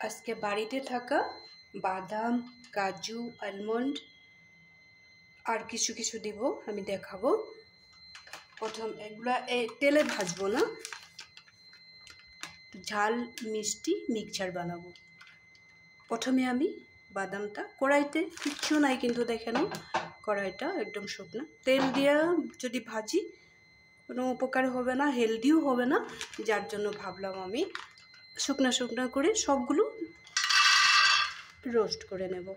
আজকে বাড়িতে থাকা বাদাম, কাজু, আলমন্ড আর কিছু কিছু দিব, আমি দেখাবো। প্রথম এগুলা তেলে ভাজবো না, ঝাল মিষ্টি মিক্সচার বানাবো। প্রথমে আমি বাদামটা কড়াইতে, কিচ্ছু নাই কিন্তু দেখে নাও, কড়াইটা একদম শুকনো। তেল দিয়ে যদি ভাজি কোনো উপকার হবে না, হেলদিও হবে না, যার জন্য ভাবলাম আমি শুকনো শুকনো করে সবগুলো রোস্ট করে নেব।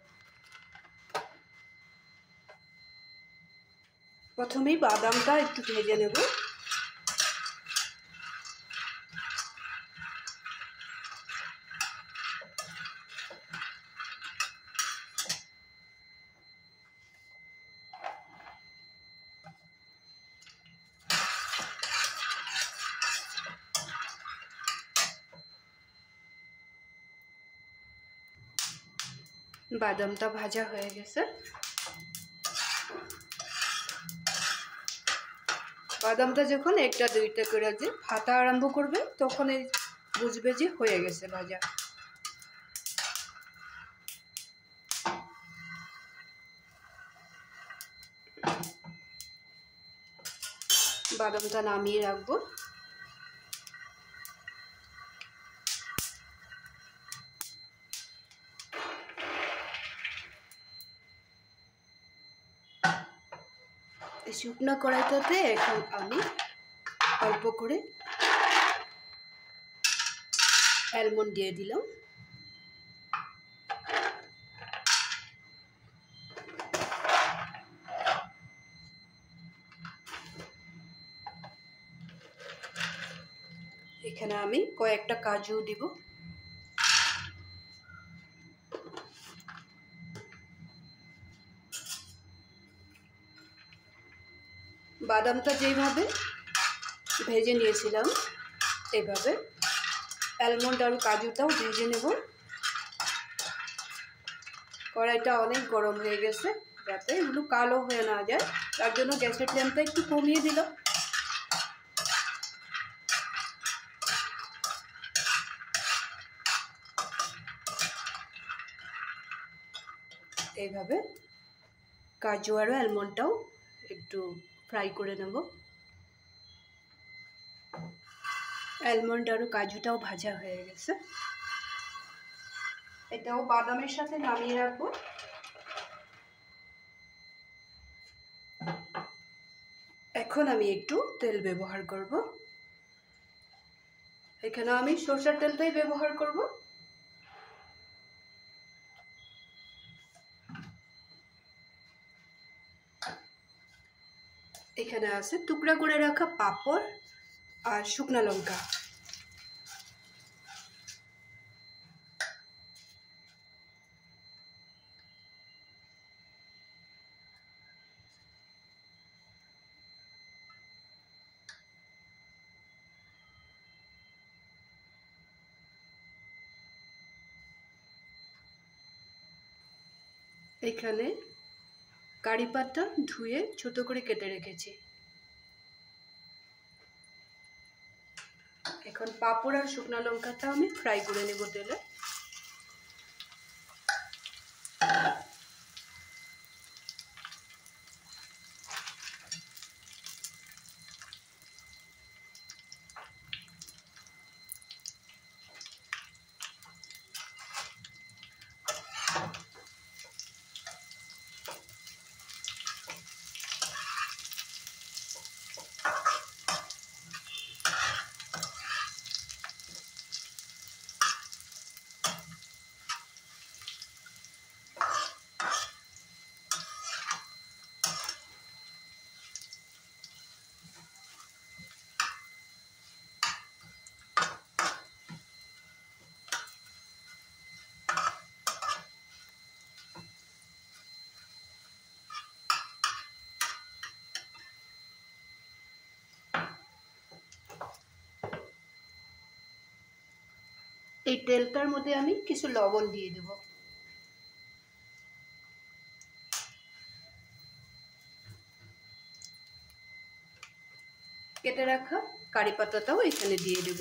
প্রথমেই বাদামটা একটু ভেজে নেব। বাদামটা ভাজা হয়ে গেছে। বাদামটা যখন একটা দুইটা করে যে ফাটা আরম্ভ করবে, তখন এই বুঝবে যে হয়ে গেছে ভাজা। বাদামটা নামিয়ে রাখবো। এই শুকনো কড়াইটাতে এখন আমি অল্প করে আলমন্ড দিয়ে দিলাম। এখানে আমি কয়েকটা কাজু দিব। বাদামটা যেভাবে ভেজে নিয়েছিলাম, এইভাবে আলমন্ড আর কাজুটাও ভেজে নেব। কড়াইটা অনেক গরম হয়ে গেছে, যাতে এগুলো কালো হয়ে না যায়, তার জন্য গ্যাসের ফ্লেমটা একটু কমিয়ে দিলাম। এইভাবে কাজু আর আলমন্ডটাও একটু ফ্রাই করে নেব। আলমন্ড আর কাজুটাও ভাজা হয়ে গেছে, এটাও বাদামের সাথে নামিয়ে রাখবো। এখন আমি একটু তেল ব্যবহার করব। এখানে আমি সরষের তেলটাই ব্যবহার করব। এখানে আছে টুকরা করে রাখা পাঁপড় আর শুকনো লঙ্কা। এখানে কারি পাতা ধুয়ে ছোট করে কেটে রেখেছি। এখন পাঁপড় আর শুকনো লঙ্কাটা আমি ফ্রাই করে নেব তেলে। এই তেলটার মধ্যে আমি কিছু লবণ দিয়ে দেব। কেটে রাখা কারি পাতাটাও এখানে দিয়ে দেব।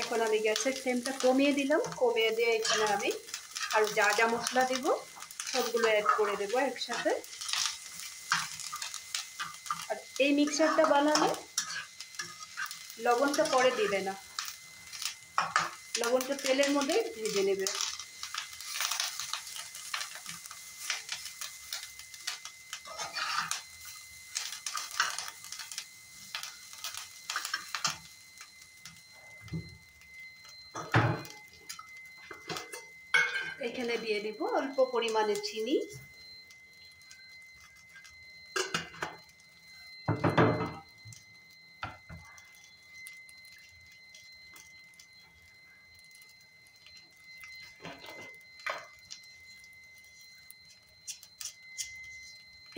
এখন আমি গ্যাসের ফ্লেমটা কমিয়ে দিলাম, কমিয়ে দিয়ে এখানে আমি আর যা যা মশলা দেব সবগুলো অ্যাড করে দেবো একসাথে। আর এই মিক্সচারটা বানালে লবণটা পরে দিবে না, লবণটা তেলের মধ্যে ভেজে নেবে। এখানে দিয়ে দিব অল্প পরিমাণে চিনি,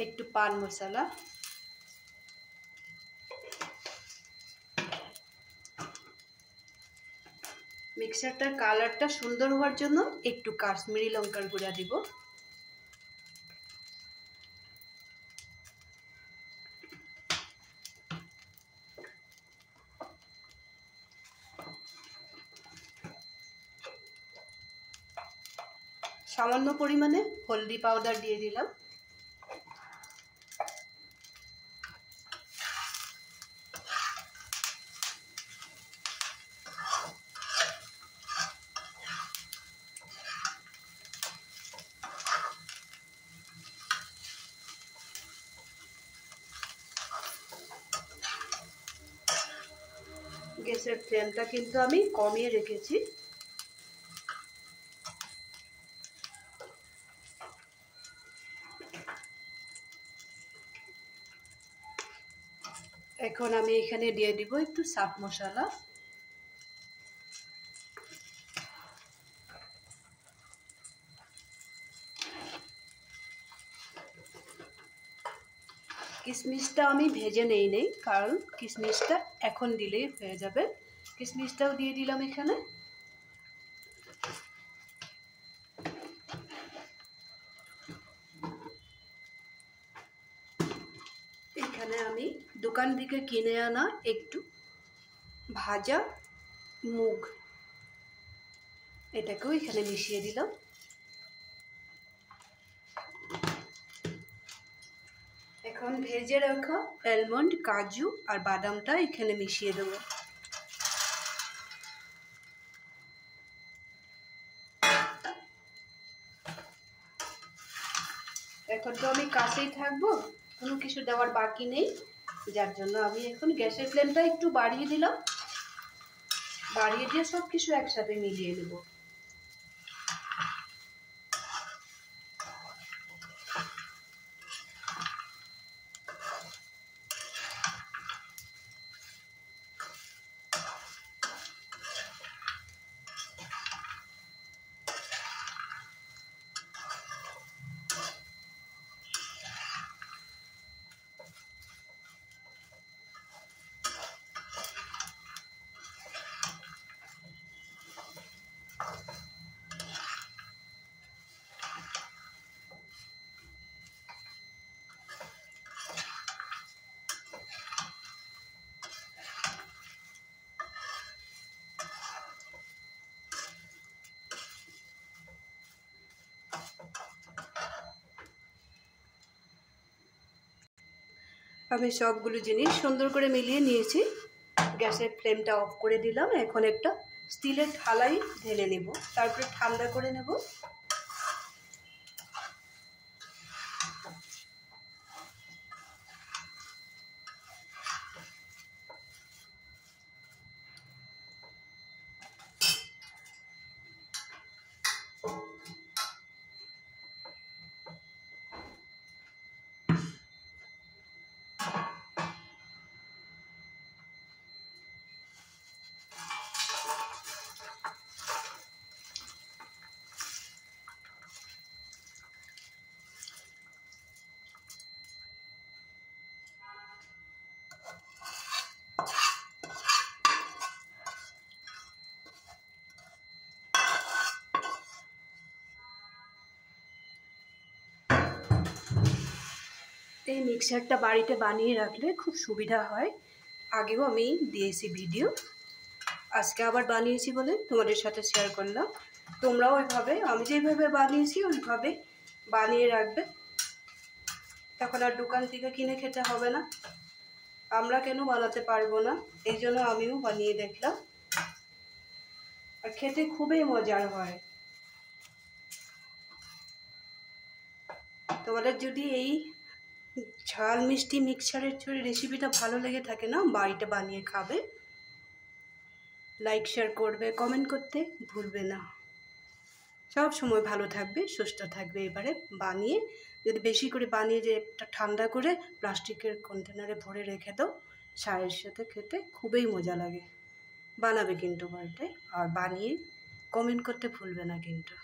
একটু পান মশলা, মিক্সচারটার কালারটা সুন্দর হওয়ার জন্য একটু কাশ্মীরি লঙ্কার গুঁড়া দিব। সামান্য পরিমাণে হলদি পাউডার দিয়ে দিলাম। গ্যাসের ফ্লেমটা কিন্তু আমি কমিয়ে রেখেছি। এখন আমি এখানে দিয়ে দিব একটু চাট মশলা, কিশমিশটা আমি ভেজে নেই কারণ কিশমিশটা এখন দিলেই হয়ে যাবে। কিশমিশটাও দিয়ে দিলাম এখানে। এখানে আমি দোকান থেকে কিনে আনা একটু ভাজা মুগ, এটাকেও এখানে মিশিয়ে দিলাম। এখন ভেজে রাখা আলমন্ড, কাজু আর বাদামটা এখানে মিশিয়ে দেব। এখন তো আমি কাছেই থাকবো, কোনো কিছু দেওয়ার বাকি নেই, যার জন্য আমি এখন গ্যাসের ফ্লেমটা একটু বাড়িয়ে দিলাম। বাড়িয়ে দিয়ে সব কিছু একসাথে মিলিয়ে নেব। আমি সবগুলো জিনিস সুন্দর করে মিলিয়ে নিয়েছি। গ্যাসের ফ্লেমটা অফ করে দিলাম। এখন একটা স্টিলের থালায় ঢেলে নেব, তারপরে ঠান্ডা করে নেব। এই মিক্সারটা বাড়িতে বানিয়ে রাখলে খুব সুবিধা হয়, আগেও আমি দিয়েছি ভিডিও। আজকে আবার বানিয়েছি বলে তোমাদের সাথে শেয়ার করলাম। তোমরাও ওইভাবে আমি যেভাবে বানিয়েছি ওইভাবে বানিয়ে রাখবে, তখন আর দোকান থেকে কিনে খেতে হবে না। আমরা কেন বানাতে পারবো না, এই জন্য আমিও বানিয়ে দেখলাম, আর খেতে খুবই মজার হয়। তোমাদের যদি এই ঝাল মিষ্টি মিক্সচারের রেসিপিটা ভালো লেগে থাকে না, বাড়িতে বানিয়ে খাবে, লাইক শেয়ার করবে, কমেন্ট করতে ভুলবে না। সব সময় ভালো থাকবে, সুস্থ থাকবে। এবারে বানিয়ে যদি বেশি করে বানিয়ে যে একটা ঠান্ডা করে প্লাস্টিকের কন্টেনারে ভরে রেখে দাও, চায়ের সাথে খেতে খুবই মজা লাগে। বানাবে কিন্তু বাড়িতে, আর বানিয়ে কমেন্ট করতে ভুলবে না কিন্তু।